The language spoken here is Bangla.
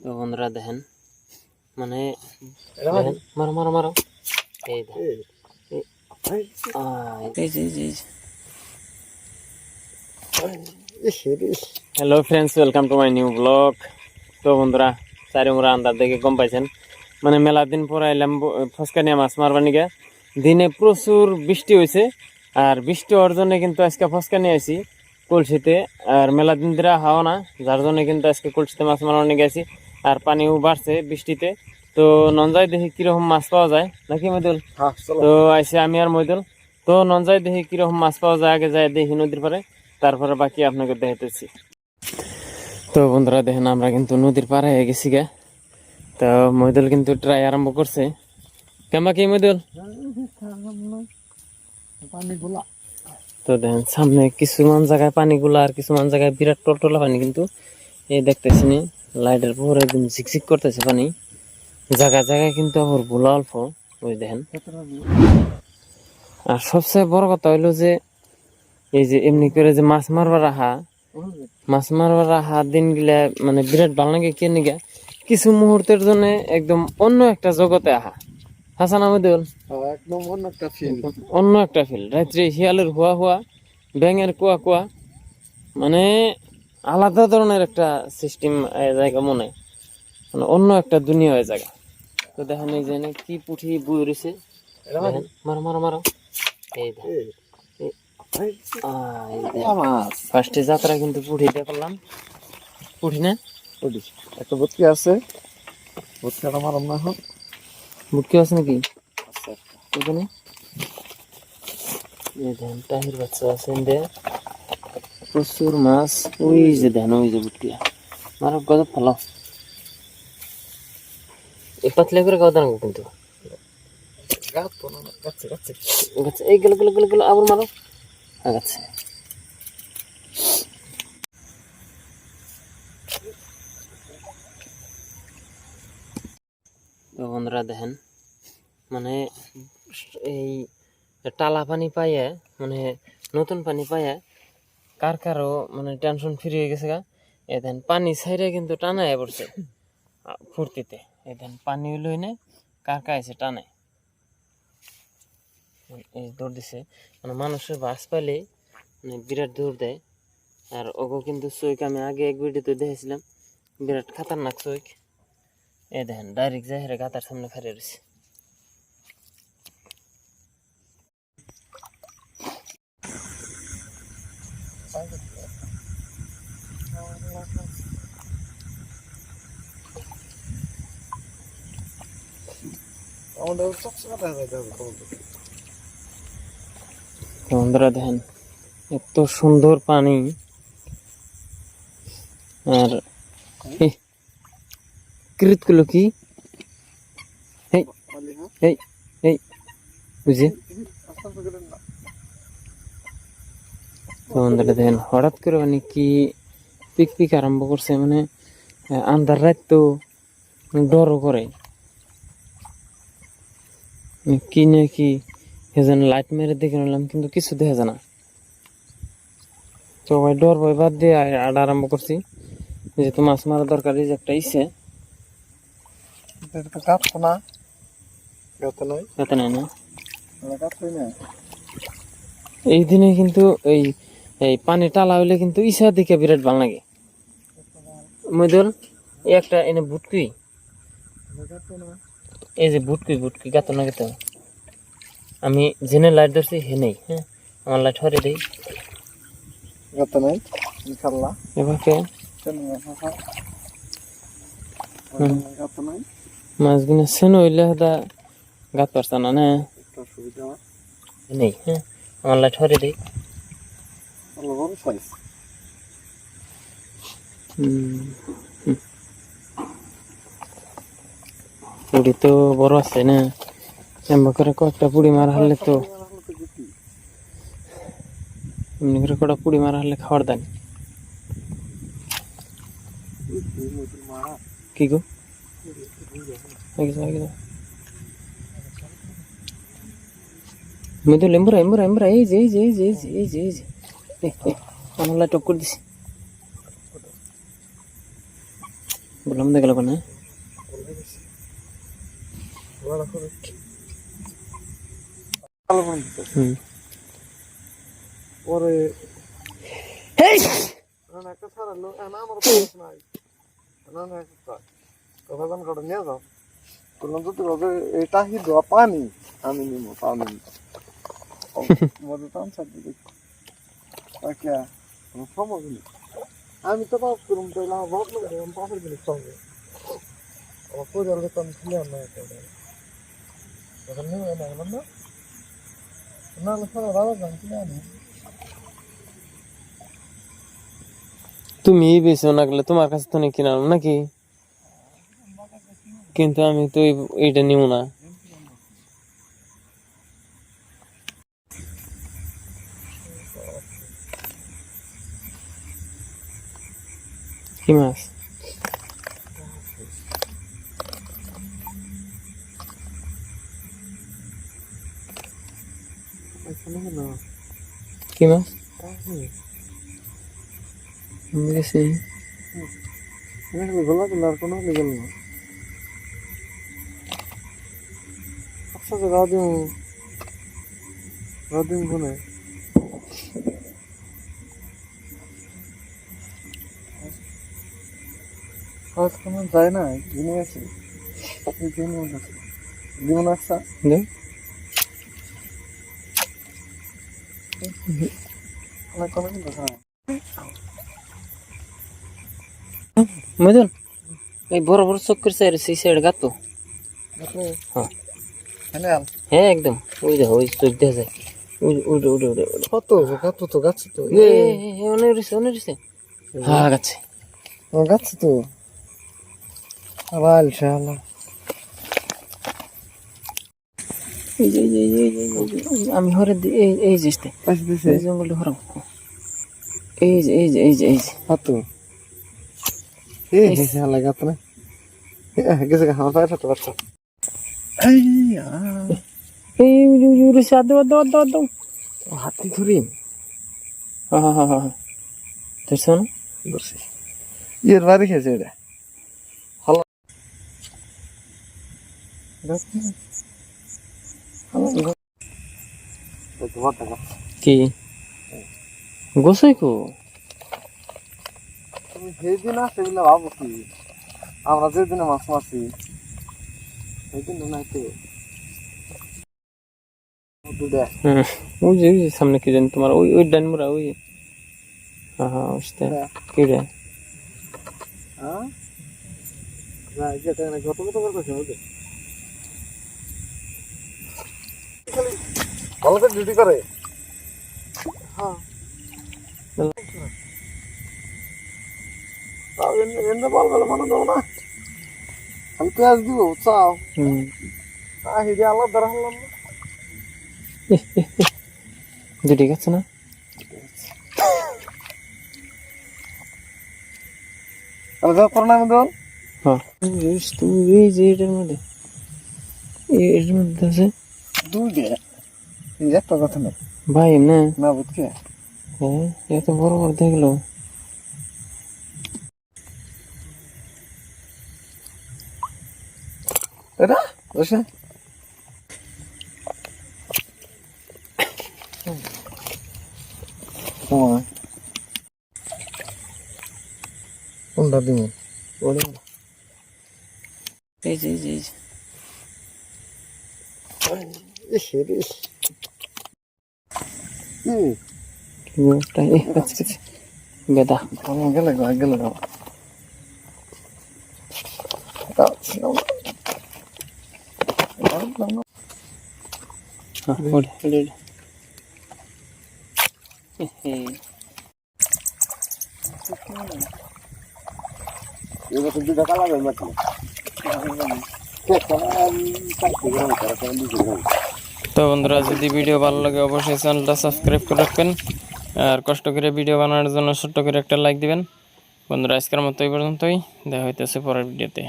তো বন্ধুরা দেখেন মানে দেখেন, মারো মারো মারো এই hello friends, welcome to my new blog. তো বন্ধুরা চারিমুরা আন্দার দেখে গম পাইছেন মানে মেলা দিন পরে এলাম ফসকানিয়া মাছ মারবার নিকে। দিনে প্রচুর বৃষ্টি হয়েছে আর বৃষ্টি হওয়ার জন্য কিন্তু আজকে ফসকানি আইছি কলসিতে। আর মেলা দিন ধরে হাওয়া না, যার জন্য কিন্তু আজকে কলসিতে মাছ মারবার নিকে আছি। আর পানিও বাড়ছে বৃষ্টিতে। তো ননজাই দেখি কিরকম মাছ পাওয়া যায় নাকি মইদুল? তো আইসি আমি আর মইদুল। তো ননজাই দেখি কিরকম মাছ পাওয়া যায়, আগে যায় দেখি নদীর পারে, তারপরে বাকি আপনাকে দেখাতেছি। তো বন্ধুরা দেখেন আমরা কিন্তু নদীর পাড়ে হয়ে গেছি গে। তো মইদুল কিন্তু ট্রাই আরম্ভ করছে। কেমন কি মইদুল? তো দেখেন সামনে কিছুমান জায়গায় পানিগুলা আর কিছুমান জায়গায় বিরাট টলটলা পানি, কিন্তু এই দেখতেছি নি লাইটের পরে একদম ঝিকঝিক করতেছে পানি। জায়গায় জায়গায় কিন্তু আবার ভোলা অল্প, ওই দেখেন। আর সবচেয়ে বড় কথা হইলো যে এই যে এমনি করে যে মাছ মারবার রাহা দিন গিলা মানে বিরাট ভালো লাগে। কে নিগা কিছু মুহূর্তের জন্য একদম অন্য একটা জগতে আহা। হাসান আহমেদুল একদম অন্য একটা ফিল। রাত্রে শিয়ালের হুয়া হুয়া, ব্যাঙের কুয়া কুয়া, মানে আলাদা ধরনের একটা সিস্টেম জায়গা মনে, মানে অন্য একটা দুনিয়া হয়ে জায়গা। তো দেখেন এই যে কি পুঁঠি বই রয়েছে, মারো মারো মারো এই ফার্স্টে যাত্রা কিন্তু পুঁঠি দিয়ে করলাম। পুঁঠি না একটা বুটকি আছে, বুটকাটা মারম না এখন। বুটকি আছে নাকি এখানে? এই দেখেন টাহির বাচ্চা আছে, প্রচুর মাছ। ওই যে দেখেন ওই যে বুটকি মারো, গজব ভালো। এই পাতলা করে গাও দাঁড়াবো কিন্তু এই গেল গেল গেল গেল, আবার মারো। আচ্ছা তো বন্ধুরা দেখেন মানে এই টালা পানি পাইয়া, মানে নতুন পানি পাইয়া কার কারো মানে টেনশন ফ্রি হয়ে গেছে গা। এ দেন পানি ছাইরে কিন্তু টানায় পড়ছে ফুর্তিতে। এ দেন পানি হইলো না কার কাছে টানে, এই দৌড় দিছে। মানে মানুষের বাস পাইলে মানে বিরাট দৌড় দেয়। আর ওগো কিন্তু চৈক আমি আগে এক ভিডিওতে দেখেছিলাম, বিরাট খাতারনাক চৈক। এ দেখেন ডাইরেক্ট যায় হেরে গাতার সামনে ফেরে রয়েছে। বন্ধুরা দেখেন এত সুন্দর পানি। আর কৃত গুলো কি বুঝি বন্ধুরা দেখেন হঠাৎ করে মানে কি পিক পিক আরম্ভ করছে। মানে আন্ধার রাত তো ডরও করে কি না কি সেজন্য লাইট মেরে দেখে নিলাম, কিন্তু কিছু দেখা যায় না। তো ভাই ডর ভয় বাদ দিয়ে আডা আরম্ভ করছি, যেহেতু মাছ মারা দরকারি যে একটা ইসে নাই না। এই দিনে কিন্তু এই এই পানি টালা হইলে কিন্তু ইসা দিকে বিরাট ভালো লাগে। মইদুল এই একটা এনে বুটকি, এই যে বুটকি গাতো না গেতো। আমি জেনে লাইট ধরছি হে নেই। হ্যাঁ আমার লাইট হরে দেই এবারকে মাছগুলো সেন হইলে হয়তো গাত পারছে না না নেই। হ্যাঁ আমার লাইট হরে দেই। পুড়ি তো বড় আছে না, এমন করে কয়েকটা পুড়ি মারা হলে তো এমনি করে কটা পুড়ি মারা হলে খাওয়ার দেন। কি গো মৃদুল এম্বুরা এম্বুরা এম্বুরা এই যে এই যে এই যে এই যে এই যে এই যে আমার লাইট অফ করে দিছি। বললাম দেখে গেল না হুম পরে হেই একটা ছাড়ালো আমার বয়স নাই কথা দান করে নিয়ে যাও বললাম তো তোর এটা কি দেওয়া পানি আমি নিব পানি মজা টান ছাড়তে দেখি তাকে কোনো সময় নেই আমি তো পাস করুন তাইলে আমার ভাব লাগে আমি পাশের জিনিস সঙ্গে আমার পরিবারের তো আমি ছিলাম না একেবারে এখন নিয়ে না গেলাম না না শোনো দাদা জানছি না আমি তুমি বেশি না গেলে তোমার কাছে তো কিনা নাকি কিন্তু আমি তো এইটা নিব না কি মাছ না কি মাছ গেছে গোলা গোলা আর কোনো লেগেল না আচ্ছা রাদিম কোনে আজ কোনো যায় না কিনে গেছে জীবন আসা দে না কোনো কিন্তু হ্যাঁ মদন এই বড় বড় চক্কর সাইড সেই সাইড গাতো হ্যাঁ হ্যাঁ একদম ওই দেখো ওই চোখ দেখা যায় উড়ে উড়ে উড়ে উড়ে কত কত তো গাছ তো অনেক রয়েছে হ্যাঁ গাছে গাছ তো আবার ইনশাআল্লাহ এই যে আমি হরে এই যে এই জঙ্গলটা হরাম এই যে কত এই শালা গাছ না গেছে আমার পায়ে ফেলতে পারছো এই রয়েছে আদৌ হাতি ধরি হ্যাঁ দেখছো না ধরছি ইয়ের বাড়ি খেয়েছে এটা ভালো কি গোসাই কো তুমি যেদিন আসে বলে ভাবো কি আমরা যেদিনে মাছ মারছি সেদিন নাই তো ওই যে সামনে কি জানি তোমার ওই ডানমুরা ওই হ্যাঁ বুঝতে কি রে হ্যাঁ না যেটা না কত কত করছে ওদের ভালো করে ডিউটি করে হ্যাঁ তাও এনে বল বলে মনে দাও না আমি পেঁয়াজ দিব চাও হিডে আল্লাহ দ্বারা হলাম না দুটি গেছে না আমি যা করো না আমি দেওয়াল হ্যাঁ তুমি এই যে এটার মধ্যে আছে দুই দে একটা কথা নেই ভাই না না বুঝকে হ্যাঁ এত বড় বড় দেখলো এটা বসে কোনটা দিব এই যে বেদা গেলে তো বন্ধুরা যদি ভিডিও ভালো লাগে অবশ্যই চ্যানেলটা সাবস্ক্রাইব করে রাখবেন আর কষ্ট করে ভিডিও বানানোর জন্য ছোট্ট করে একটা লাইক দিবেন বন্ধুরা আজকের মতো এই পর্যন্তই দেখা হইতেছে পরের ভিডিওতে